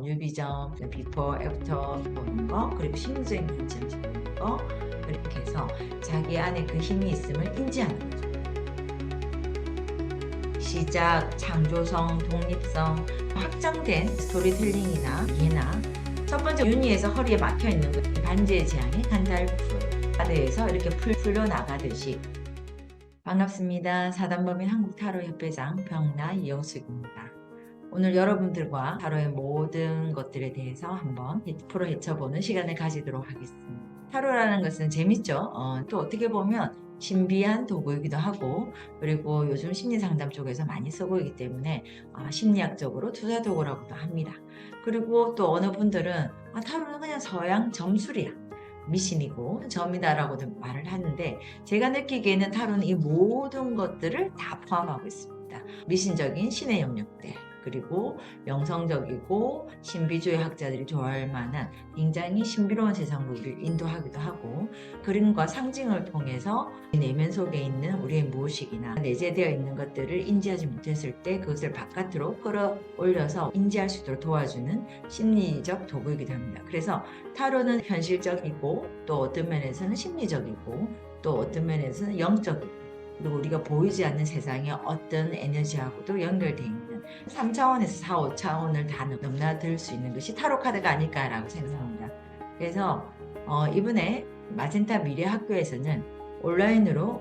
뉴비전, 비포, 애프터 보는 거, 그리고 심리적인 관점 보는 거, 그렇게 해서 자기 안에 그 힘이 있음을 인지하는 거죠. 시작, 창조성, 독립성, 확정된 스토리텔링이나 이해나 첫 번째 윤희에서 허리에 막혀있는 거, 반지의 제왕의 간달프 카드에서 이렇게 풀려나가듯이. 반갑습니다. 사단법인 한국타로협회장 병나 이영숙입니다. 오늘 여러분들과 타로의 모든 것들에 대해서 한번 풀어 헤쳐보는 시간을 가지도록 하겠습니다. 타로라는 것은 재밌죠? 또 어떻게 보면 신비한 도구이기도 하고, 그리고 요즘 심리상담 쪽에서 많이 쓰고 있기 때문에 심리학적으로 투자 도구라고도 합니다. 그리고 또 어느 분들은 타로는 그냥 서양 점술이야, 미신이고 점이다라고도 말을 하는데, 제가 느끼기에는 타로는 이 모든 것들을 다 포함하고 있습니다. 미신적인 신의 영역들, 그리고 영성적이고 신비주의 학자들이 좋아할 만한 굉장히 신비로운 세상으로 우리를 인도하기도 하고, 그림과 상징을 통해서 내면 속에 있는 우리의 무의식이나 내재되어 있는 것들을 인지하지 못했을 때 그것을 바깥으로 끌어올려서 인지할 수 있도록 도와주는 심리적 도구이기도 합니다. 그래서 타로는 현실적이고, 또 어떤 면에서는 심리적이고, 또 어떤 면에서는 영적이고, 그리고 우리가 보이지 않는 세상의 어떤 에너지하고도 연결되어 있는 3차원에서 4, 5차원을 다 넘나들 수 있는 것이 타로 카드가 아닐까라고 생각합니다. 그래서 이번에 마젠타 미래학교에서는 온라인으로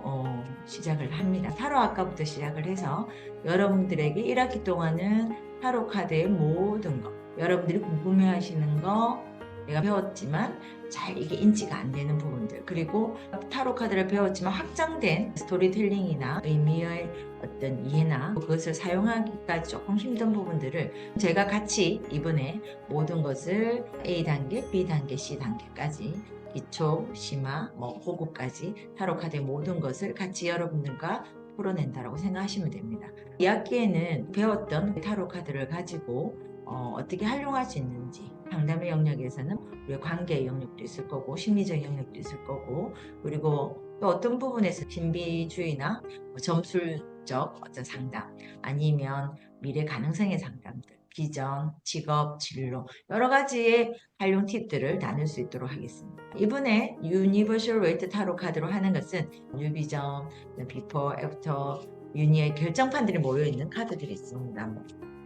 시작을 합니다. 타로 학과부터 시작을 해서 여러분들에게 1학기 동안은 타로 카드의 모든 것, 여러분들이 궁금해하시는 거, 내가 배웠지만 잘 이게 인지가 안 되는 부분들, 그리고 타로 카드를 배웠지만 확장된 스토리텔링이나 의미의 어떤 이해나 그것을 사용하기까지 조금 힘든 부분들을 제가 같이 이번에 모든 것을 A단계, B단계, C단계까지 기초, 심화, 고급까지 타로 카드의 모든 것을 같이 여러분들과 풀어낸다라고 생각하시면 됩니다. 2학기에는 배웠던 타로 카드를 가지고 어떻게 활용할 수 있는지, 상담의 영역에서는 우리의 관계의 영역도 있을 거고, 심리적 영역도 있을 거고, 그리고 또 어떤 부분에서 신비주의나 점술적 어떤 상담, 아니면 미래 가능성의 상담들, 비전, 직업, 진로, 여러 가지의 활용 팁들을 나눌 수 있도록 하겠습니다. 이번에 유니버셜 웨이트 타로 카드로 하는 것은 뉴비전, 비포, 애프터, 유니의 결정판들이 모여있는 카드들이 있습니다.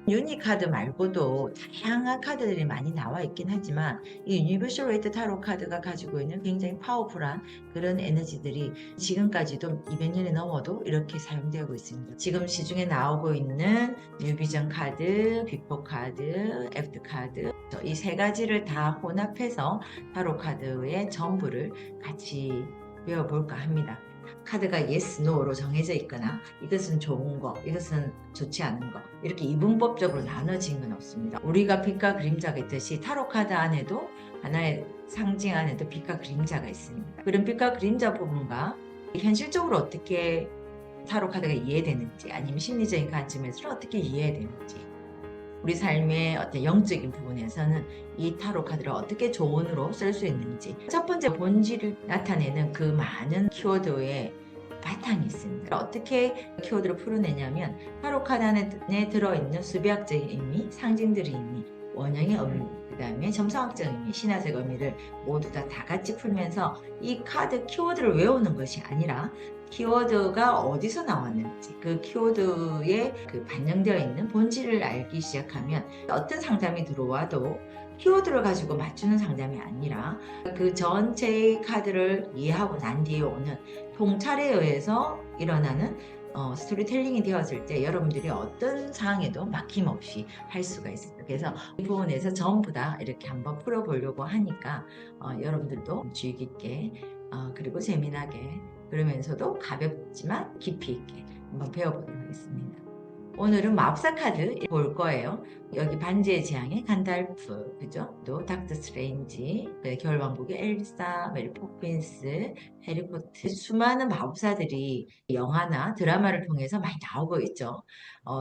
유니 카드 말고도 다양한 카드들이 많이 나와 있긴 하지만, 이 유니버셜 웨이트 타로 카드가 가지고 있는 굉장히 파워풀한 그런 에너지들이 지금까지도 200년이 넘어도 이렇게 사용되고 있습니다. 지금 시중에 나오고 있는 뉴비전 카드, 비포 카드, 애프터 카드, 이 세 가지를 다 혼합해서 타로 카드의 전부를 같이 배워볼까 합니다. 카드가 yes, no로 정해져 있거나 이것은 좋은 거, 이것은 좋지 않은 거, 이렇게 이분법적으로 나눠진 건 없습니다. 우리가 빛과 그림자가 있듯이 타로 카드 안에도 하나의 상징 안에도 빛과 그림자가 있습니다. 그런 빛과 그림자 부분과 현실적으로 어떻게 타로 카드가 이해되는지, 아니면 심리적인 관점에서 어떻게 이해되는지, 우리 삶의 어떤 영적인 부분에서는 이 타로 카드를 어떻게 조언으로 쓸 수 있는지, 첫 번째 본질을 나타내는 그 많은 키워드의 바탕이 있습니다. 어떻게 키워드를 풀어내냐면, 타로 카드 안에 들어있는 수비학적인 의미, 상징들의 의미, 원형의 의미, 그 다음에 점성학적 의미, 신화적 의미를 모두 다 같이 풀면서 이 카드 키워드를 외우는 것이 아니라 키워드가 어디서 나왔는지, 그 키워드에 그 반영되어 있는 본질을 알기 시작하면 어떤 상담이 들어와도 키워드를 가지고 맞추는 상담이 아니라 그 전체의 카드를 이해하고 난 뒤에 오는 통찰에 의해서 일어나는 스토리텔링이 되었을 때 여러분들이 어떤 상황에도 막힘없이 할 수가 있습니다. 그래서 이 부분에서 전부 다 이렇게 한번 풀어보려고 하니까 여러분들도 주의 깊게 그리고 재미나게, 그러면서도 가볍지만 깊이 있게 한번 배워보도록 하겠습니다. 오늘은 마법사 카드 볼 거예요. 여기 반지의 제왕의 간달프, 그죠? 또 닥터 스트레인지, 겨울왕국의 엘사, 메리 포핀스, 해리포터, 수많은 마법사들이 영화나 드라마를 통해서 많이 나오고 있죠.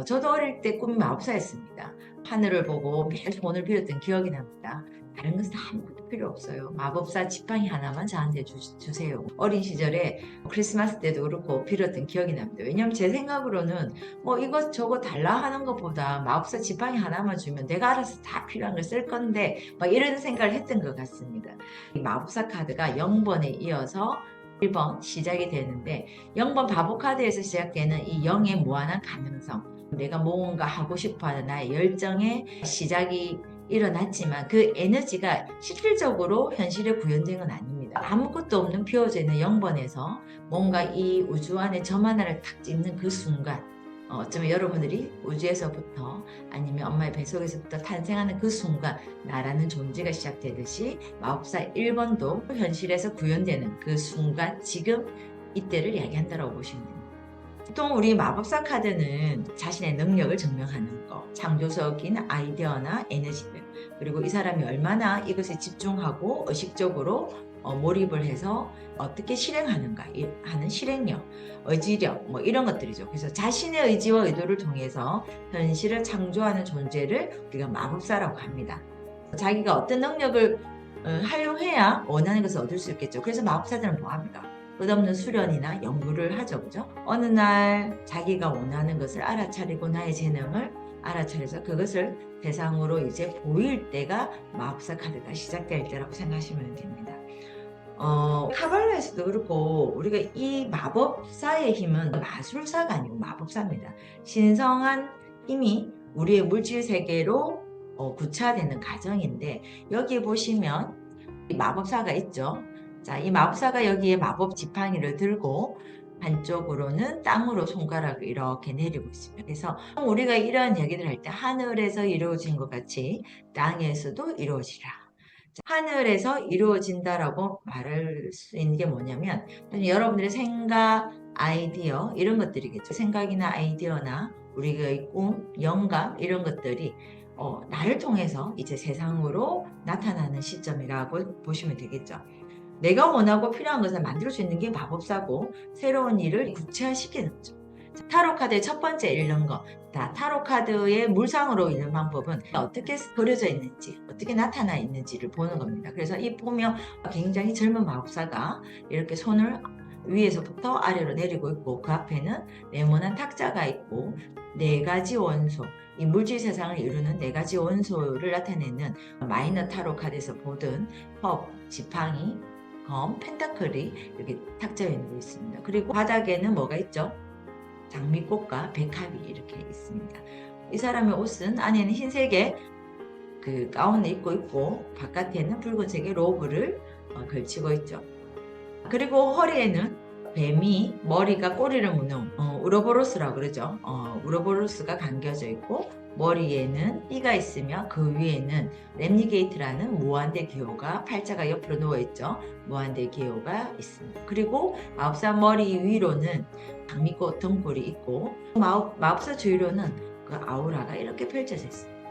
저도 어릴 때 꿈이 마법사였습니다. 하늘을 보고 매일 돈을 빌었던 기억이 납니다. 다른 것은 아무것도 필요 없어요. 마법사 지팡이 하나만 저한테 주세요. 어린 시절에 크리스마스 때도 그렇고 빌었던 기억이 납니다. 왜냐면 제 생각으로는 뭐 이것저것 달라 하는 것보다 마법사 지팡이 하나만 주면 내가 알아서 다 필요한 걸 쓸 건데 막 이런 생각을 했던 것 같습니다. 이 마법사 카드가 0번에 이어서 1번 시작이 되는데 0번 바보 카드에서 시작되는 이 0의 무한한 가능성, 내가 뭔가 하고 싶어하는 나의 열정의 시작이 일어났지만 그 에너지가 실질적으로 현실에 구현된 건 아닙니다. 아무것도 없는 비워져 있는 0번에서 뭔가 이 우주 안에 점 하나를 탁 찍는 그 순간, 어쩌면 여러분들이 우주에서부터 아니면 엄마의 뱃속에서부터 탄생하는 그 순간 나라는 존재가 시작되듯이 마법사 1번도 현실에서 구현되는 그 순간, 지금 이때를 이야기한다고 보시면 됩니다. 보통 우리 마법사 카드는 자신의 능력을 증명하는 거, 창조적인 아이디어나 에너지들, 그리고 이 사람이 얼마나 이것에 집중하고 의식적으로 몰입을 해서 어떻게 실행하는가 하는 실행력, 의지력 뭐 이런 것들이죠. 그래서 자신의 의지와 의도를 통해서 현실을 창조하는 존재를 우리가 마법사라고 합니다. 자기가 어떤 능력을 활용해야 원하는 것을 얻을 수 있겠죠. 그래서 마법사들은 뭐합니까? 끝없는 수련이나 연구를 하죠. 그죠? 어느 날 자기가 원하는 것을 알아차리고 나의 재능을 알아차려서 그것을 세상으로 이제 보일 때가 마법사 카드가 시작될 때라고 생각하시면 됩니다. 카발라에서도 그렇고 우리가 이 마법사의 힘은 마술사가 아니고 마법사입니다. 신성한 힘이 우리의 물질 세계로 구체화되는 과정인데 여기 보시면 이 마법사가 있죠. 자, 이 마법사가 여기에 마법 지팡이를 들고 한쪽으로는 땅으로 손가락을 이렇게 내리고 있습니다. 그래서 우리가 이런 얘기를 할 때 하늘에서 이루어진 것 같이 땅에서도 이루어지라. 하늘에서 이루어진다라고 말할 수 있는 게 뭐냐면 여러분들의 생각, 아이디어 이런 것들이겠죠. 생각이나 아이디어나 우리의 꿈, 영감 이런 것들이 나를 통해서 이제 세상으로 나타나는 시점이라고 보시면 되겠죠. 내가 원하고 필요한 것을 만들 수 있는 게 마법사고 새로운 일을 구체화시키는 거죠. 타로 카드의 첫 번째 읽는 거. 타로 카드의 물상으로 읽는 방법은 어떻게 그려져 있는지, 어떻게 나타나 있는지를 보는 겁니다. 그래서 이 보면 굉장히 젊은 마법사가 이렇게 손을 위에서부터 아래로 내리고 있고 그 앞에는 네모난 탁자가 있고 네 가지 원소, 이 물질 세상을 이루는 네 가지 원소를 나타내는 마이너 타로 카드에서 보던 컵, 지팡이, 검, 펜타클이 이렇게 탁자에 있는 있습니다. 그리고 바닥에는 뭐가 있죠? 장미꽃과 백합이 이렇게 있습니다. 이 사람의 옷은 안에는 흰색의 그 가운을 입고 있고 바깥에는 붉은색의 로브를 걸치고 있죠. 그리고 허리에는 뱀이 머리가 꼬리를 무는 우로보로스라고 그러죠. 우로보로스가 감겨져 있고 머리에는 띠가 있으며 그 위에는 렘니게이트라는 무한대 기호가 팔자가 옆으로 누워있죠. 무한대 기호가 있습니다. 그리고 마법사 머리 위로는 장미꽃 등불이 있고 마법사 주위로는 그 아우라가 이렇게 펼쳐져 있습니다.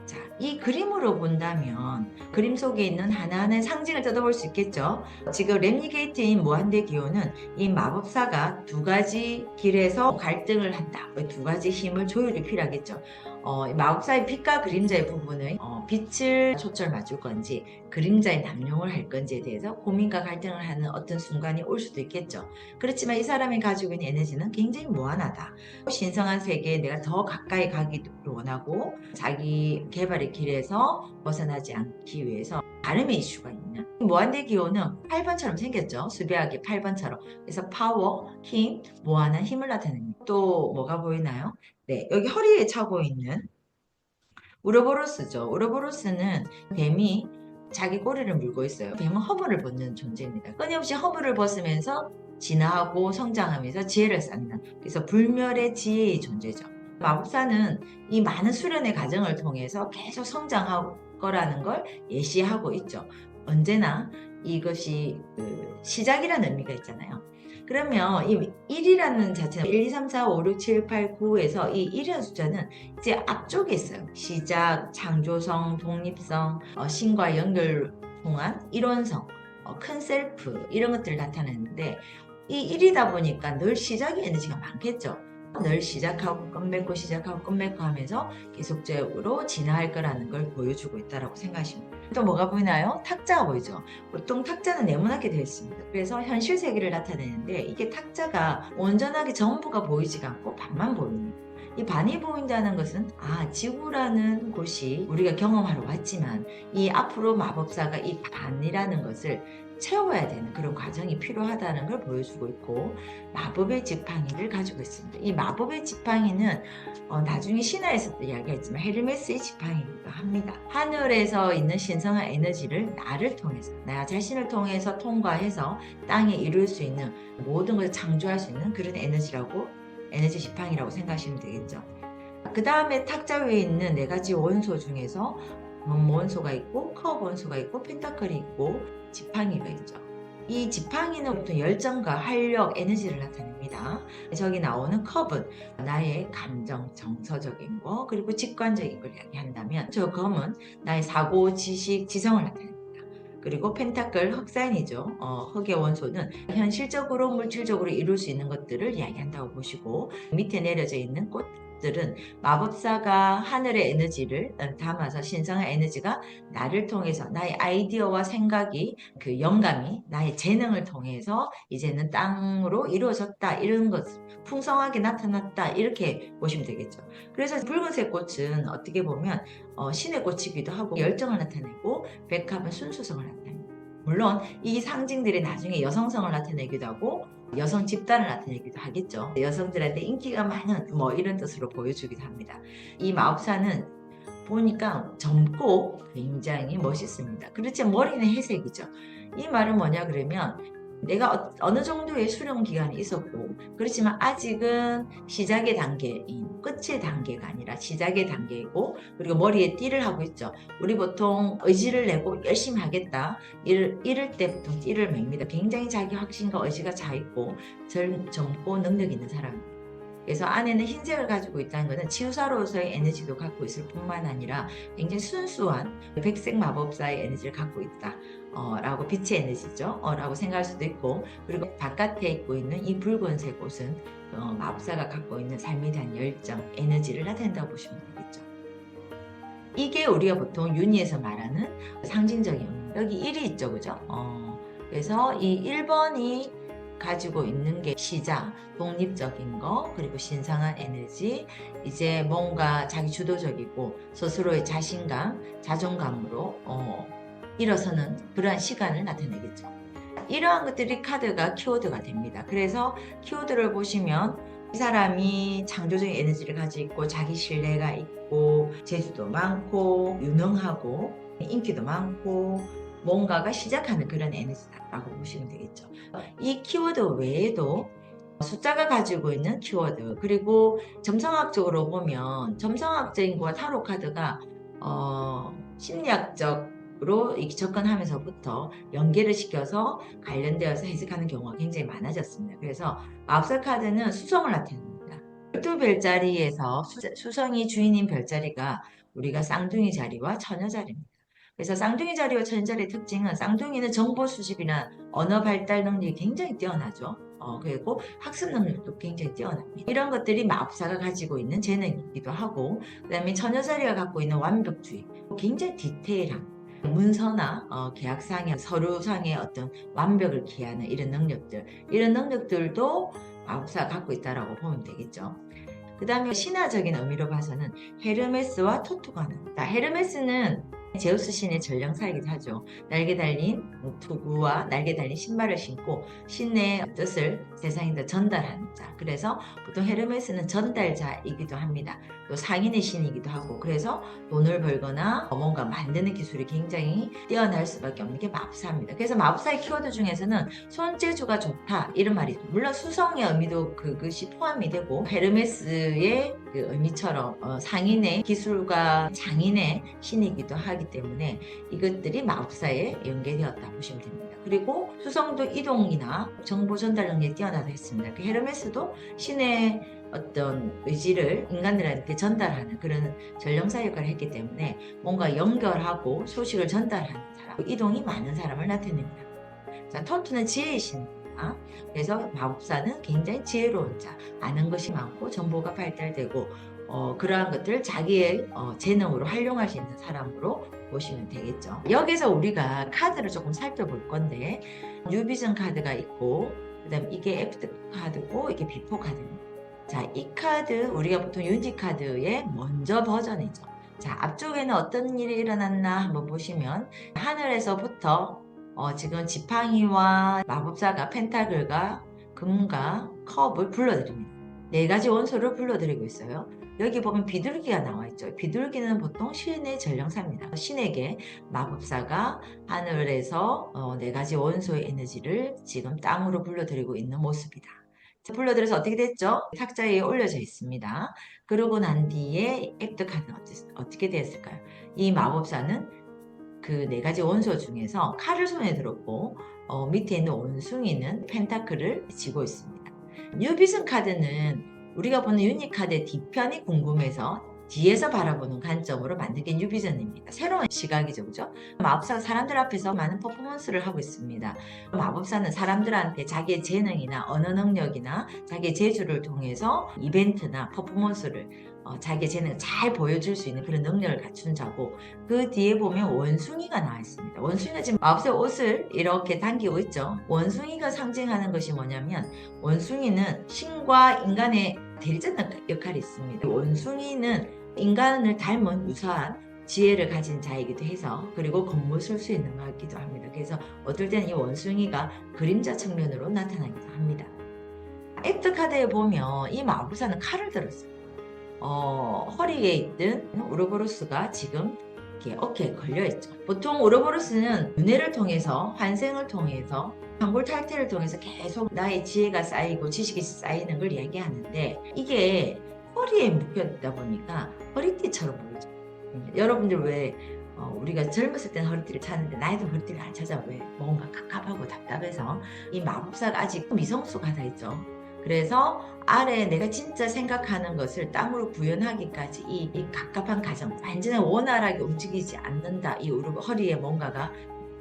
자, 이 그림으로 본다면 그림 속에 있는 하나하나의 상징을 뜯어볼 수 있겠죠. 지금 렘니게이트인 무한대 기호는 이 마법사가 두 가지 길에서 갈등을 한다. 두 가지 힘을 조율이 필요하겠죠. 마법사의 빛과 그림자의 부분은 빛을 초점을 맞출 건지 그림자의 남용을 할 건지에 대해서 고민과 갈등을 하는 어떤 순간이 올 수도 있겠죠. 그렇지만 이 사람이 가지고 있는 에너지는 굉장히 무한하다. 신성한 세계에 내가 더 가까이 가기를 원하고 자기 개발의 길에서 벗어나지 않기 위해서 나름의 이슈가 있는 무한대 기호는 8번처럼 생겼죠. 수비하게 8번처럼. 그래서 파워, 힘, 무한한 힘을 나타냅니다. 또 뭐가 보이나요? 네, 여기 허리에 차고 있는 우로보로스죠. 우로보로스는 뱀이 자기 꼬리를 물고 있어요. 뱀은 허물을 벗는 존재입니다. 끊임없이 허물을 벗으면서 진화하고 성장하면서 지혜를 쌓는, 그래서 불멸의 지혜의 존재죠. 마법사는 이 많은 수련의 과정을 통해서 계속 성장할 거라는 걸 예시하고 있죠. 언제나 이것이 시작이라는 의미가 있잖아요. 그러면 이 1이라는 자체는 1, 2, 3, 4, 5, 6, 7, 8, 9에서 이 1이라는 숫자는 이제 앞쪽에 있어요. 시작, 창조성, 독립성, 신과 연결 통한 이론성, 큰 셀프 이런 것들을 나타내는데 이 1이다 보니까 늘 시작의 에너지가 많겠죠. 늘 시작하고 끝맺고 시작하고 끝맺고 하면서 계속적으로 진화할 거라는 걸 보여주고 있다고 생각하시면 돼요. 또 뭐가 보이나요? 탁자가 보이죠. 보통 탁자는 네모나게 되어 있습니다. 그래서 현실 세계를 나타내는데 이게 탁자가 온전하게 전부가 보이지가 않고 반만 보입니다. 이 반이 보인다는 것은 지구라는 곳이 우리가 경험하러 왔지만 이 앞으로 마법사가 이 반이라는 것을 채워야 되는 그런 과정이 필요하다는 걸 보여주고 있고, 마법의 지팡이를 가지고 있습니다. 이 마법의 지팡이는 나중에 신화에서도 이야기했지만 헤르메스의 지팡이기도 합니다. 하늘에서 있는 신성한 에너지를 나를 통해서, 나 자신을 통해서 통과해서 땅에 이룰 수 있는 모든 것을 창조할 수 있는 그런 에너지 지팡이라고 생각하시면 되겠죠. 그 다음에 탁자 위에 있는 4가지 원소 중에서 원소가 있고 컵 원소가 있고 펜타클이 있고 지팡이가 있죠. 이 지팡이는 보통 열정과 활력, 에너지를 나타냅니다. 저기 나오는 컵은 나의 감정, 정서적인 거, 그리고 직관적인 걸 이야기한다면 저 검은 나의 사고, 지식, 지성을 나타냅니다. 그리고 펜타클, 흑산이죠. 흑의 원소는 현실적으로 물질적으로 이룰 수 있는 것들을 이야기한다고 보시고, 밑에 내려져 있는 꽃들은 마법사가 하늘의 에너지를 담아서 신성한 에너지가 나를 통해서 나의 아이디어와 생각이, 그 영감이 나의 재능을 통해서 이제는 땅으로 이루어졌다, 이런 것 풍성하게 나타났다, 이렇게 보시면 되겠죠. 그래서 붉은색 꽃은 어떻게 보면 신의 꽃이기도 하고 열정을 나타내고, 백합은 순수성을 나타냅니다. 물론 이 상징들이 나중에 여성성을 나타내기도 하고 여성 집단을 나타내기도 하겠죠. 여성들한테 인기가 많은 이런 뜻으로 보여주기도 합니다. 이 마법사는 보니까 젊고 굉장히 멋있습니다. 그렇지 머리는 회색이죠. 이 말은 뭐냐 그러면 내가 어느 정도의 수령 기간이 있었고, 그렇지만 아직은 시작의 단계인, 끝의 단계가 아니라 시작의 단계이고, 그리고 머리에 띠를 하고 있죠. 우리 보통 의지를 내고 열심히 하겠다, 이럴 때 보통 띠를 맵니다. 굉장히 자기 확신과 의지가 차 있고 젊고 능력 있는 사람입니다. 그래서 안에는 흰색을 가지고 있다는 것은 치유사로서의 에너지도 갖고 있을 뿐만 아니라 굉장히 순수한 백색 마법사의 에너지를 갖고 있다 라고, 빛의 에너지죠 라고 생각할 수도 있고, 그리고 바깥에 있고 있는 이 붉은색 옷은 마법사가 갖고 있는 삶에 대한 열정, 에너지를 나타낸다고 보시면 되겠죠. 이게 우리가 보통 윤희에서 말하는 상징적인 의미. 여기 1이 있죠, 그죠? 그래서 이 1번이 가지고 있는 게 시작, 독립적인 거, 그리고 신성한 에너지, 이제 뭔가 자기 주도적이고 스스로의 자신감, 자존감으로 일어서는 그러한 시간을 나타내겠죠. 이러한 것들이 카드가 키워드가 됩니다. 그래서 키워드를 보시면 이 사람이 창조적인 에너지를 가지고 있고 자기 신뢰가 있고 재주도 많고 유능하고 인기도 많고 뭔가가 시작하는 그런 에너지다라고 보시면 되겠죠. 이 키워드 외에도 숫자가 가지고 있는 키워드, 그리고 점성학적으로 보면 점성학적인 거와 타로 카드가 심리학적으로 접근하면서부터 연계를 시켜서 관련되어서 해석하는 경우가 굉장히 많아졌습니다. 그래서 마법사 카드는 수성을 나타냅니다. 12별자리에서 수성이 주인인 별자리가 우리가 쌍둥이 자리와 처녀 자리입니다. 그래서 쌍둥이 자리와 처녀 자리의 특징은, 쌍둥이는 정보 수집이나 언어 발달 능력이 굉장히 뛰어나죠. 그리고 학습 능력도 굉장히 뛰어납니다. 이런 것들이 마법사가 가지고 있는 재능이기도 하고, 그 다음에 처녀 자리가 갖고 있는 완벽주의, 굉장히 디테일한 문서나 계약상의 서류상의 어떤 완벽을 기하는 이런 능력들도 마법사가 갖고 있다라고 보면 되겠죠. 그 다음에 신화적인 의미로 봐서는 헤르메스와 토토가 나옵니다. 헤르메스는 제우스 신의 전령사이기도 하죠. 날개 달린 투구와 날개 달린 신발을 신고 신의 뜻을 세상에 전달하는 자. 그래서 보통 헤르메스는 전달자이기도 합니다. 또 상인의 신이기도 하고, 그래서 돈을 벌거나 뭔가 만드는 기술이 굉장히 뛰어날 수밖에 없는 게 마법사입니다. 그래서 마법사의 키워드 중에서는 손재주가 좋다, 이런 말이 있죠. 물론 수성의 의미도 그것이 포함이 되고, 헤르메스의 그 의미처럼 상인의 기술과 장인의 신이기도 하기 때문에 이것들이 마법사에 연계되었다 보시면 됩니다. 그리고 수성도 이동이나 정보 전달 능력이 뛰어나다 했습니다. 그 헤르메스도 신의 어떤 의지를 인간들한테 전달하는 그런 전령사 역할을 했기 때문에 뭔가 연결하고 소식을 전달하는 사람, 이동이 많은 사람을 나타냅니다. 자, 토토는 지혜의 신. 그래서 마법사는 굉장히 지혜로운 자, 아는 것이 많고 정보가 발달되고 그러한 것들을 자기의 재능으로 활용할 수 있는 사람으로 보시면 되겠죠. 여기서 우리가 카드를 조금 살펴볼 건데 뉴비전 카드가 있고 그다음 이게 애프터 카드고 이게 비포 카드입니다. 자, 이 카드 우리가 보통 유니 카드의 먼저 버전이죠. 자, 앞쪽에는 어떤 일이 일어났나 한번 보시면 하늘에서부터 지금 지팡이와 마법사가 펜타글과 금과 컵을 불러드립니다. 4가지 원소를 불러드리고 있어요. 여기 보면 비둘기가 나와 있죠. 비둘기는 보통 신의 전령사입니다. 신에게 마법사가 하늘에서 4가지 원소의 에너지를 지금 땅으로 불러들이고 있는 모습이다. 불러들여서 어떻게 됐죠? 탁자 위에 올려져 있습니다. 그러고 난 뒤에 액트 카드는 어떻게 되었을까요? 이 마법사는 그 4가지 원소 중에서 칼을 손에 들었고 밑에 있는 원숭이는 펜타클을 쥐고 있습니다. 뉴비슨 카드는 우리가 보는 유니 카드의 뒤편이 궁금해서 뒤에서 바라보는 관점으로 만든 게 뉴비전입니다. 새로운 시각이죠, 그죠? 마법사가 사람들 앞에서 많은 퍼포먼스를 하고 있습니다. 마법사는 사람들한테 자기의 재능이나 언어 능력이나 자기의 재주를 통해서 이벤트나 퍼포먼스를 자기의 재능을 잘 보여줄 수 있는 그런 능력을 갖춘 자고, 그 뒤에 보면 원숭이가 나와 있습니다. 원숭이가 지금 마법사의 옷을 이렇게 당기고 있죠. 원숭이가 상징하는 것이 뭐냐면 원숭이는 신과 인간의 대리자 역할이 있습니다. 원숭이는 인간을 닮은 유사한 지혜를 가진 자이기도 해서, 그리고 겉모술 수 있는 것 같기도 합니다. 그래서 어떨 때는 이 원숭이가 그림자 측면으로 나타나기도 합니다. 액트 카드에 보면 이 마법사는 칼을 들었어요. 허리에 있던 우르보로스가 지금 이렇게 어깨에 걸려있죠. 보통 우르보로스는 윤회를 통해서, 환생을 통해서, 방골탈퇴를 통해서 계속 나의 지혜가 쌓이고 지식이 쌓이는 걸 이야기하는데, 이게 허리에 묶여있다 보니까 허리띠처럼 보이죠. 여러분들 왜 우리가 젊었을 때는 허리띠를 차는데 나이도 허리띠를 안 차죠. 왜? 뭔가 갑갑하고 답답해서. 이 마법사가 아직 미성숙 하다 있죠. 그래서 아래 내가 진짜 생각하는 것을 땅으로 구현하기까지 이 갑갑한 과정, 완전히 원활하게 움직이지 않는다. 이 허리에 뭔가가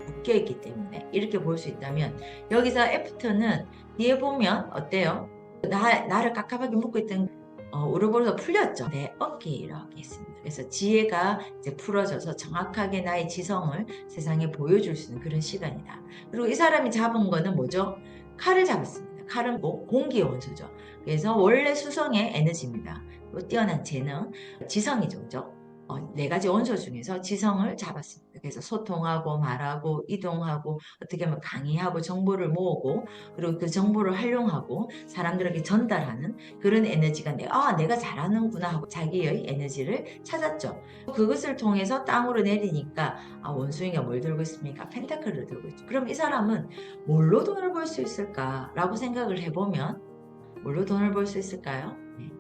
묶여있기 때문에 이렇게 볼 수 있다면, 여기서 애프터는 뒤에 보면 어때요? 나를 갑갑하게 묶고 있던 우르보로가 풀렸죠. 내 어깨에 이렇게 있습니다. 그래서 지혜가 이제 풀어져서 정확하게 나의 지성을 세상에 보여줄 수 있는 그런 시간이다. 그리고 이 사람이 잡은 거는 뭐죠? 칼을 잡았습니다. 칼은 공기의 원소죠. 그래서 원래 수성의 에너지입니다. 뛰어난 재능, 지성이죠. 그죠? 4가지 원소 중에서 지성을 잡았습니다. 그래서 소통하고 말하고 이동하고 어떻게 하면 강의하고 정보를 모으고, 그리고 그 정보를 활용하고 사람들에게 전달하는 그런 에너지가 내가 잘하는구나 하고 자기의 에너지를 찾았죠. 그것을 통해서 땅으로 내리니까 원숭이가 뭘 들고 있습니까? 펜타클을 들고 있죠. 그럼 이 사람은 뭘로 돈을 벌 수 있을까라고 생각을 해보면, 뭘로 돈을 벌 수 있을까요? 네.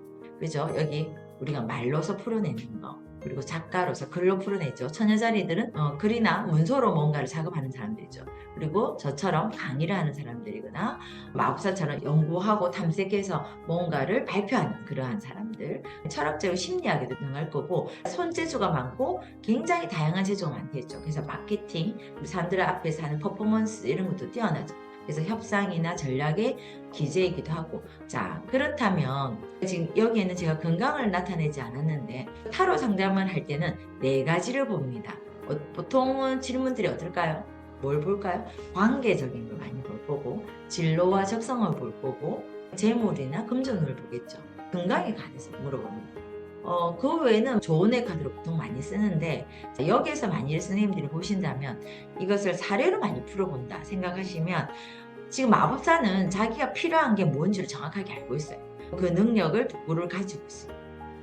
그죠? 여기 우리가 말로서 풀어내는 거, 그리고 작가로서 글로 풀어내죠. 처녀자리들은 글이나 문서로 뭔가를 작업하는 사람들이죠. 그리고 저처럼 강의를 하는 사람들이거나 마법사처럼 연구하고 탐색해서 뭔가를 발표하는 그러한 사람들, 철학적으로 심리학에도 능할 거고, 손재주가 많고 굉장히 다양한 재주가 많겠죠. 그래서 마케팅, 사람들 앞에서 하는 퍼포먼스 이런 것도 뛰어나죠. 그래서 협상이나 전략의 기재이기도 하고. 자, 그렇다면 지금 여기에는 제가 건강을 나타내지 않았는데 타로 상담을 할 때는 4가지를 봅니다. 보통은 질문들이 어떨까요? 뭘 볼까요? 관계적인 걸 많이 볼 거고, 진로와 적성을 볼 거고, 재물이나 금전을 보겠죠. 건강에 관해서 물어봅니다. 그 외에는 조언의 카드로 보통 많이 쓰는데, 여기에서 만일 선생님들이 보신다면 이것을 사례로 많이 풀어본다 생각하시면, 지금 마법사는 자기가 필요한 게 뭔지를 정확하게 알고 있어요. 그 능력을 도구를 가지고 있어요.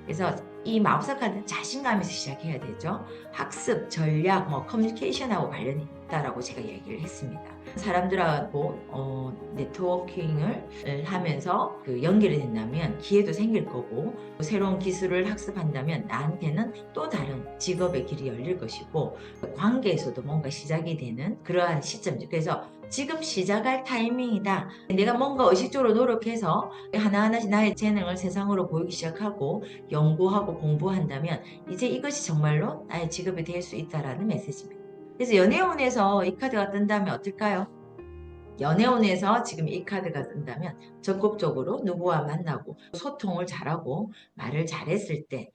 그래서 이 마법사 카드는 자신감에서 시작해야 되죠. 학습, 전략, 커뮤니케이션하고 관련이 있다라고 제가 얘기를 했습니다. 사람들하고 네트워킹을 하면서 그 연결이 된다면 기회도 생길 거고, 새로운 기술을 학습한다면 나한테는 또 다른 직업의 길이 열릴 것이고, 관계에서도 뭔가 시작이 되는 그러한 시점이죠. 그래서 지금 시작할 타이밍이다. 내가 뭔가 의식적으로 노력해서 하나하나씩 나의 재능을 세상으로 보이기 시작하고 연구하고 공부한다면 이제 이것이 정말로 나의 직업이 될 수 있다라는 메시지입니다. 그래서 연애운에서 이 카드가 뜬다면 어떨까요? 연애운에서 지금 이 카드가 뜬다면 적극적으로 누구와 만나고 소통을 잘하고 말을 잘했을 때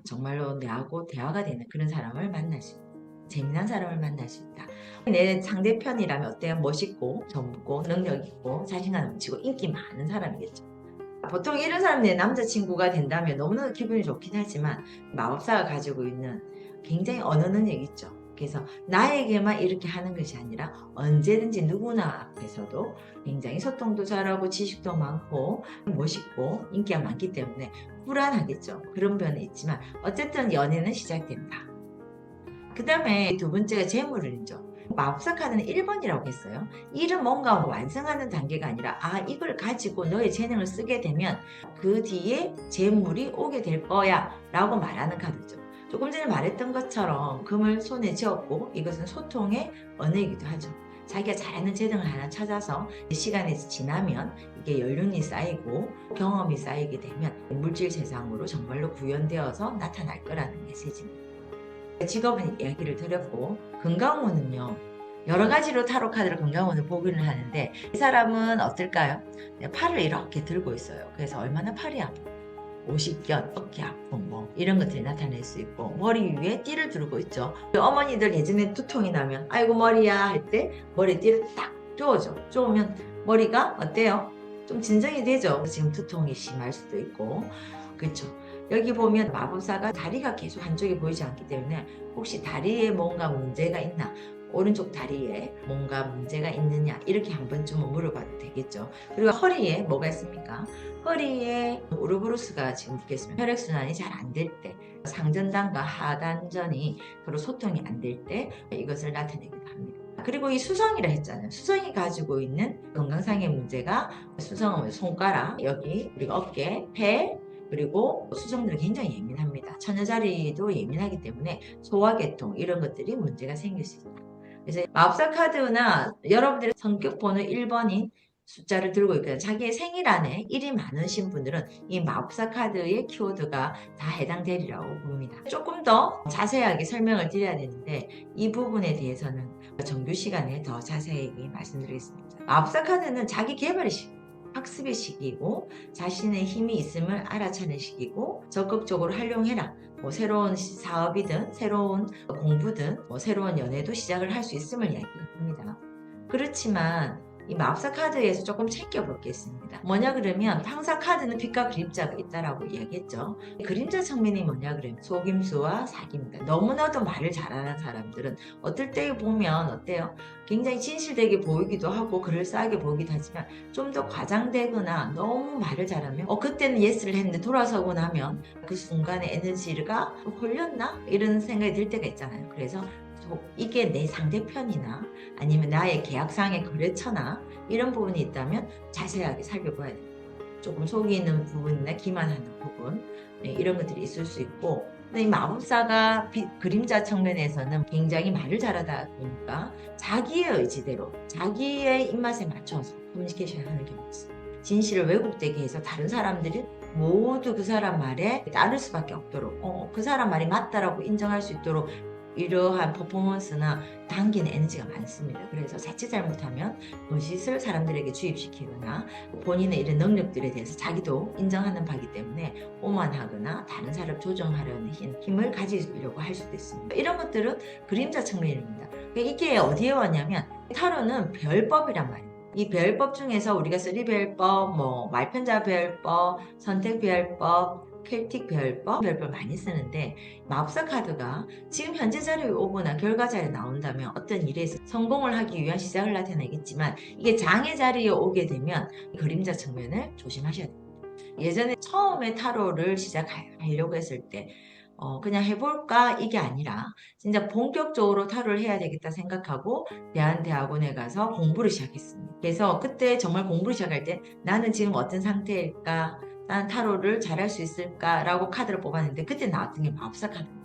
정말로 나하고 대화가 되는 그런 사람을 만날 수 있다. 재미난 사람을 만날 수 있다. 내 상대편이라면 어때요? 멋있고 젊고 능력있고 자신감 넘치고 인기 많은 사람이겠죠. 보통 이런 사람이 내 남자친구가 된다면 너무나 기분이 좋긴 하지만 마법사가 가지고 있는 굉장히 언어 능력이 있죠. 그래서 나에게만 이렇게 하는 것이 아니라 언제든지 누구나 앞에서도 굉장히 소통도 잘하고 지식도 많고 멋있고 인기가 많기 때문에 불안하겠죠. 그런 면이 있지만 어쨌든 연애는 시작된다. 그 다음에 두 번째가 재물운이죠. 마법사 카드는 1번이라고 했어요. 일은 뭔가 완성하는 단계가 아니라 이걸 가지고 너의 재능을 쓰게 되면 그 뒤에 재물이 오게 될 거야 라고 말하는 카드죠. 조금 전에 말했던 것처럼 금을 손에 쥐었고 이것은 소통의 언어이기도 하죠. 자기가 잘하는 재능을 하나 찾아서 시간이 지나면 이게 연륜이 쌓이고 경험이 쌓이게 되면 물질 세상으로 정말로 구현되어서 나타날 거라는 메시지입니다. 직업은 이야기를 드렸고 건강운은요. 여러 가지로 타로 카드를 건강운을 보기는 하는데 이 사람은 어떨까요? 팔을 이렇게 들고 있어요. 그래서 얼마나 팔이 아프고 오십견, 어깨 아픔 뭐 이런 것들이 나타낼 수 있고 머리 위에 띠를 두르고 있죠. 어머니들 예전에 두통이 나면 아이고 머리야 할 때 머리에 띠를 딱 쪼죠. 쪼으면 머리가 어때요? 좀 진정이 되죠. 지금 두통이 심할 수도 있고 그렇죠. 여기 보면 마법사가 다리가 계속 한쪽에 보이지 않기 때문에 혹시 다리에 뭔가 문제가 있나 오른쪽 다리에 뭔가 문제가 있느냐 이렇게 한 번쯤은 물어봐도 되겠죠. 그리고 허리에 뭐가 있습니까? 허리에 우르브루스가 지금 붙겠으면 혈액순환이 잘 안 될 때 상전단과 하단전이 서로 소통이 안 될 때 이것을 나타내기도 합니다. 그리고 이 수성이라 했잖아요. 수성이 가지고 있는 건강상의 문제가 수성은 손가락, 여기 그리고 어깨, 폐 그리고 수성들은 굉장히 예민합니다. 처녀자리도 예민하기 때문에 소화계통 이런 것들이 문제가 생길 수 있다. 그래서 마법사 카드나 여러분들의 성격 번호 1번인 숫자를 들고 있거든요. 자기의 생일 안에 1이 많으신 분들은 이 마법사 카드의 키워드가 다 해당되리라고 봅니다. 조금 더 자세하게 설명을 드려야 되는데 이 부분에 대해서는 정규 시간에 더 자세히 말씀드리겠습니다. 마법사 카드는 자기 개발의 시기, 학습의 시기이고 자신의 힘이 있음을 알아차는 시기고 적극적으로 활용해라. 뭐 새로운 사업이든 새로운 공부든 뭐 새로운 연애도 시작을 할 수 있음을 이야기합니다. 그렇지만 이 마법사 카드에서 조금 챙겨볼 게 있습니다. 뭐냐 그러면 항상 카드는 빛과 그림자가 있다라고 이야기했죠. 그림자 측면이 뭐냐 그러면 속임수와 사기입니다. 너무나도 말을 잘하는 사람들은 어떨 때 보면 어때요? 굉장히 진실되게 보이기도 하고 그럴싸하게 보이기도 하지만 좀 더 과장되거나 너무 말을 잘하면 그때는 예스를 했는데 돌아서고 나면 그 순간에 에너지가 홀렸나? 이런 생각이 들 때가 있잖아요. 그래서 이게 내 상대편이나 아니면 나의 계약상의 거래처나 이런 부분이 있다면 자세하게 살펴봐야 됩니다. 조금 속이는 부분이나 기만하는 부분 이런 것들이 있을 수 있고 근데 이 마법사가 그림자 측면에서는 굉장히 말을 잘하다 보니까 자기의 의지대로 자기의 입맛에 맞춰서 커뮤니케이션을 하는 경우가 있어요. 진실을 왜곡되게 해서 다른 사람들이 모두 그 사람 말에 따를 수밖에 없도록 그 사람 말이 맞다라고 인정할 수 있도록 이러한 퍼포먼스나 당기는 에너지가 많습니다. 그래서 자칫 잘못하면 거짓을 사람들에게 주입시키거나 본인의 이런 능력들에 대해서 자기도 인정하는 바기 때문에 오만하거나 다른 사람을 조정하려는 힘을 가지려고 할 수도 있습니다. 이런 것들은 그림자 측면입니다. 이게 어디에 왔냐면 타로는 별법이란 말이에요. 이 별법 중에서 우리가 쓰리별법, 말편자 별법, 선택 별법, 켈틱 별법 많이 쓰는데 마법사 카드가 지금 현재 자리에 오거나 결과 자리에 나온다면 어떤 일에서 성공을 하기 위한 시작을 나타내겠지만 이게 장애 자리에 오게 되면 그림자 측면을 조심하셔야 됩니다. 예전에 처음에 타로를 시작하려고 했을 때 그냥 해볼까 이게 아니라 진짜 본격적으로 타로를 해야 되겠다 생각하고 대한대학원에 가서 공부를 시작했습니다. 그래서 그때 정말 공부를 시작할 때 나는 지금 어떤 상태일까 난 타로를 잘할 수 있을까라고 카드를 뽑았는데 그때 나왔던 게 마법사 카드입니다.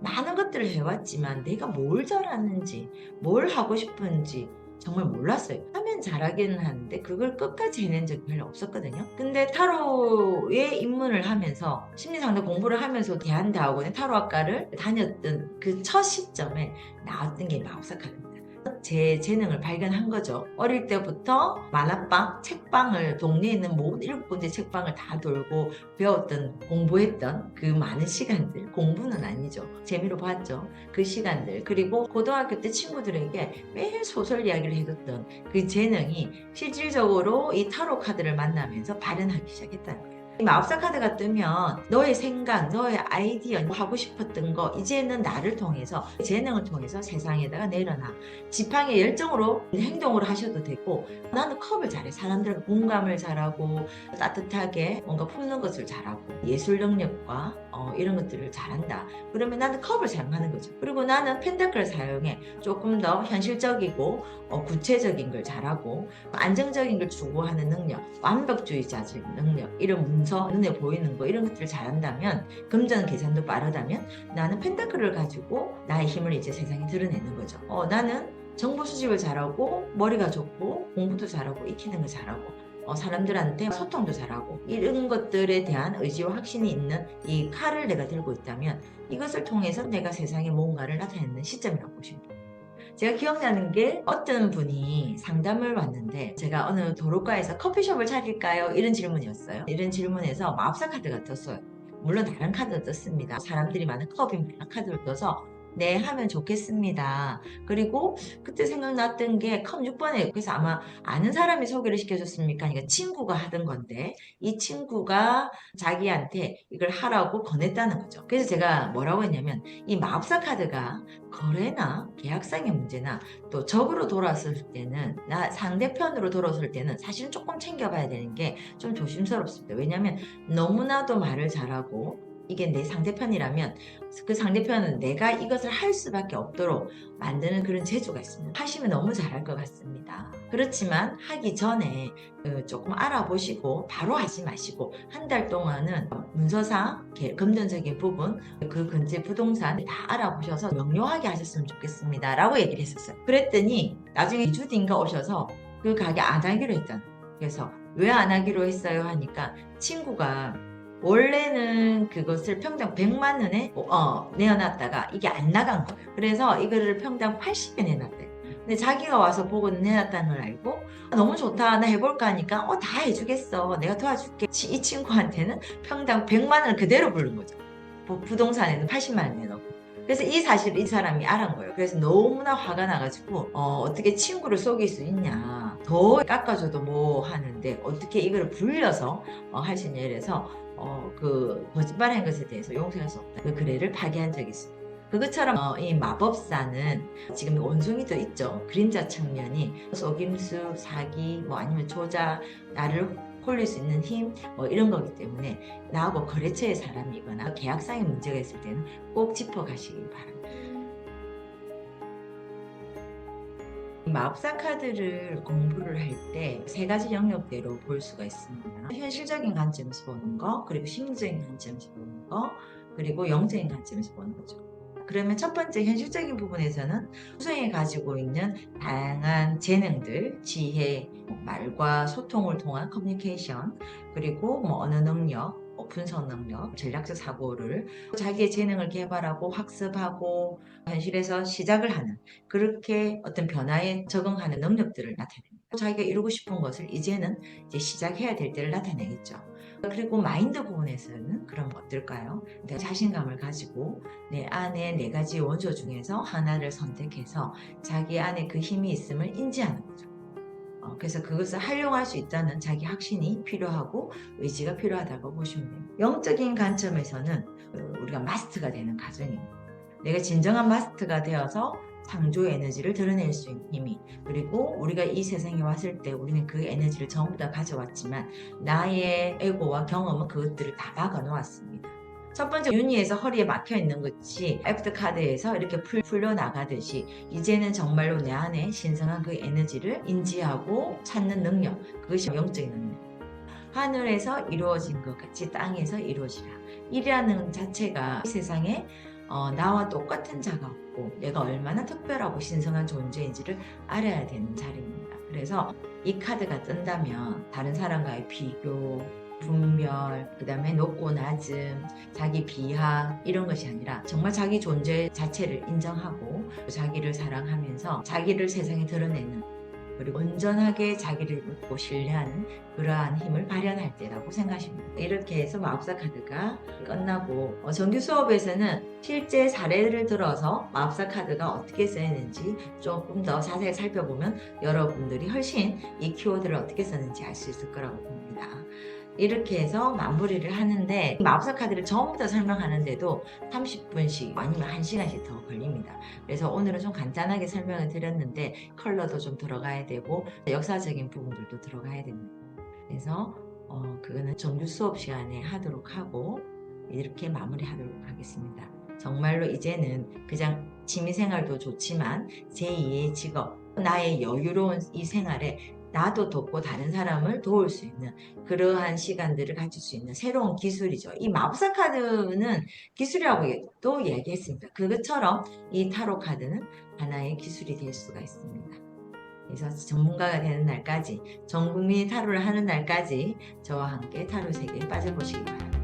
많은 것들을 해왔지만 내가 뭘 잘하는지 뭘 하고 싶은지 정말 몰랐어요. 하면 잘하기는 하는데 그걸 끝까지 해낸 적이 별로 없었거든요. 근데 타로에 입문을 하면서 심리상담 공부를 하면서 대한대학원의 타로학과를 다녔던 그 첫 시점에 나왔던 게 마법사 카드입니다. 제 재능을 발견한 거죠. 어릴 때부터 만화방, 책방을 동네에 있는 모든 7군데 책방을 다 돌고 배웠던, 공부했던 그 많은 시간들, 공부는 아니죠. 재미로 봤죠. 그 시간들. 그리고 고등학교 때 친구들에게 매일 소설 이야기를 해줬던 그 재능이 실질적으로 이 타로 카드를 만나면서 발현하기 시작했다는 거예요. 이 마법사 카드가 뜨면 너의 생각, 너의 아이디어, 하고 싶었던 거 이제는 나를 통해서, 재능을 통해서 세상에다가 내려놔. 지팡이 열정으로 행동을 하셔도 되고, 나는 컵을 잘해. 사람들과 공감을 잘하고 따뜻하게 뭔가 품는 것을 잘하고 예술 능력과 이런 것들을 잘한다. 그러면 나는 컵을 사용하는 거죠. 그리고 나는 펜타클을 사용해 조금 더 현실적이고 구체적인 걸 잘하고 안정적인 걸 추구하는 능력, 완벽주의자적인 능력, 이런 문서, 눈에 보이는 거 이런 것들을 잘한다면, 금전 계산도 빠르다면 나는 펜타클을 가지고 나의 힘을 이제 세상에 드러내는 거죠. 나는 정보 수집을 잘하고 머리가 좋고 공부도 잘하고 익히는 거 잘하고 사람들한테 소통도 잘하고 이런 것들에 대한 의지와 확신이 있는 이 칼을 내가 들고 있다면 이것을 통해서 내가 세상에 뭔가를 나타내는 시점이라고 보시면 돼요. 제가 기억나는 게 어떤 분이 상담을 왔는데 제가 어느 도로가에서 커피숍을 차릴까요? 이런 질문이었어요. 이런 질문에서 마법사 카드가 떴어요. 물론 다른 카드도 떴습니다. 사람들이 많은 커피 카드를 떠서 네 하면 좋겠습니다. 그리고 그때 생각났던 게 컵 6번에, 그래서 아마 아는 사람이 소개를 시켜줬습니까? 그러니까 친구가 하던 건데 이 친구가 자기한테 이걸 하라고 권했다는 거죠. 그래서 제가 뭐라고 했냐면 이 마법사 카드가 거래나 계약상의 문제나 또 적으로 돌아왔을 때는, 나 상대편으로 돌아왔을 때는 사실은 조금 챙겨봐야 되는 게 좀 조심스럽습니다. 왜냐하면 너무나도 말을 잘하고 이게 내 상대편이라면 그 상대편은 내가 이것을 할 수밖에 없도록 만드는 그런 재주가 있습니다. 하시면 너무 잘할 것 같습니다. 그렇지만 하기 전에 조금 알아보시고 바로 하지 마시고 한 달 동안은 문서상 금전적인 부분, 그 근처 부동산 다 알아보셔서 명료하게 하셨으면 좋겠습니다 라고 얘기를 했었어요. 그랬더니 나중에 2주 뒤인가 오셔서 그 가게 안 하기로 했잖아. 그래서 왜 안 하기로 했어요 하니까 친구가 원래는 그것을 평당 100만 원에 내어놨다가 이게 안 나간 거예요. 그래서 이거를 평당 80에 내놨대. 근데 자기가 와서 보고 내놨다는 걸 알고 너무 좋다, 나 해볼까 하니까 다 해주겠어, 내가 도와줄게. 이 친구한테는 평당 100만 원을 그대로 부른 거죠. 부동산에는 80만 원 내놓고. 그래서 이 사실을 이 사람이 알은 거예요. 그래서 너무나 화가 나가지고 어떻게 친구를 속일 수 있냐, 더 깎아줘도 뭐 하는데 어떻게 이걸 불려서 할 수 있냐 이래서 그 거짓말한 것에 대해서 용서할 수 없다. 그 거래를 파기한 적이 있습니다. 그것처럼 이 마법사는 지금 원숭이도 있죠. 그림자 측면이 속임수, 사기, 뭐 아니면 조작, 나를 홀릴 수 있는 힘, 뭐 이런 거기 때문에 나하고 거래처의 사람이거나 계약상의 문제가 있을 때는 꼭 짚어가시기 바랍니다. 마법사 카드를 공부를 할 때 3가지 영역대로 볼 수가 있습니다. 현실적인 관점에서 보는 거, 그리고 심리적인 관점에서 보는 거, 그리고 영적인 관점에서 보는 거죠. 그러면 첫 번째 현실적인 부분에서는 수성이 가지고 있는 다양한 재능들, 지혜, 말과 소통을 통한 커뮤니케이션, 그리고 언어 능력, 분석 능력, 전략적 사고를 자기의 재능을 개발하고 학습하고 현실에서 시작을 하는, 그렇게 어떤 변화에 적응하는 능력들을 나타냅니다. 자기가 이루고 싶은 것을 이제는 이제 시작해야 될 때를 나타내겠죠. 그리고 마인드 부분에서는 그럼 어떨까요? 자신감을 가지고 내 안에 4가지 원소 중에서 하나를 선택해서 자기 안에 그 힘이 있음을 인지하는 거죠. 그래서 그것을 활용할 수 있다는 자기 확신이 필요하고 의지가 필요하다고 보시면 돼요. 영적인 관점에서는 우리가 마스터가 되는 과정입니다. 내가 진정한 마스터가 되어서 창조의 에너지를 드러낼 수 있는 힘이, 그리고 우리가 이 세상에 왔을 때 우리는 그 에너지를 전부 다 가져왔지만 나의 에고와 경험은 그것들을 다 막아 놓았습니다. 첫 번째, 윤희에서 허리에 막혀 있는 것이 애프터 카드에서 이렇게 풀려 나가듯이 이제는 정말로 내 안에 신성한 그 에너지를 인지하고 찾는 능력, 그것이 영적인 능력. 하늘에서 이루어진 것 같이 땅에서 이루어지라. 이라는 자체가 이 세상에 나와 똑같은 자가 없고 내가 얼마나 특별하고 신성한 존재인지를 알아야 되는 자리입니다. 그래서 이 카드가 뜬다면 다른 사람과의 비교, 분별, 그 다음에 높고 낮음, 자기 비하 이런 것이 아니라 정말 자기 존재 자체를 인정하고 자기를 사랑하면서 자기를 세상에 드러내는, 그리고 온전하게 자기를 믿고 신뢰하는 그러한 힘을 발현할 때라고 생각하시면 됩니다. 이렇게 해서 마법사 카드가 끝나고 정규 수업에서는 실제 사례를 들어서 마법사 카드가 어떻게 쓰이는지 조금 더 자세히 살펴보면 여러분들이 훨씬 이 키워드를 어떻게 쓰는지 알 수 있을 거라고 봅니다. 이렇게 해서 마무리를 하는데, 마법사 카드를 처음부터 설명하는데도 30분씩 아니면 1시간씩 더 걸립니다. 그래서 오늘은 좀 간단하게 설명을 드렸는데 컬러도 좀 들어가야 되고 역사적인 부분들도 들어가야 됩니다. 그래서 그거는 정규 수업 시간에 하도록 하고 이렇게 마무리하도록 하겠습니다. 정말로 이제는 그냥 취미생활도 좋지만 제2의 직업, 나의 여유로운 이 생활에 나도 돕고 다른 사람을 도울 수 있는 그러한 시간들을 가질 수 있는 새로운 기술이죠. 이 마법사 카드는 기술이라고도 얘기했습니다. 그것처럼 이 타로 카드는 하나의 기술이 될 수가 있습니다. 그래서 전문가가 되는 날까지, 전 국민이 타로를 하는 날까지 저와 함께 타로 세계에 빠져보시기 바랍니다.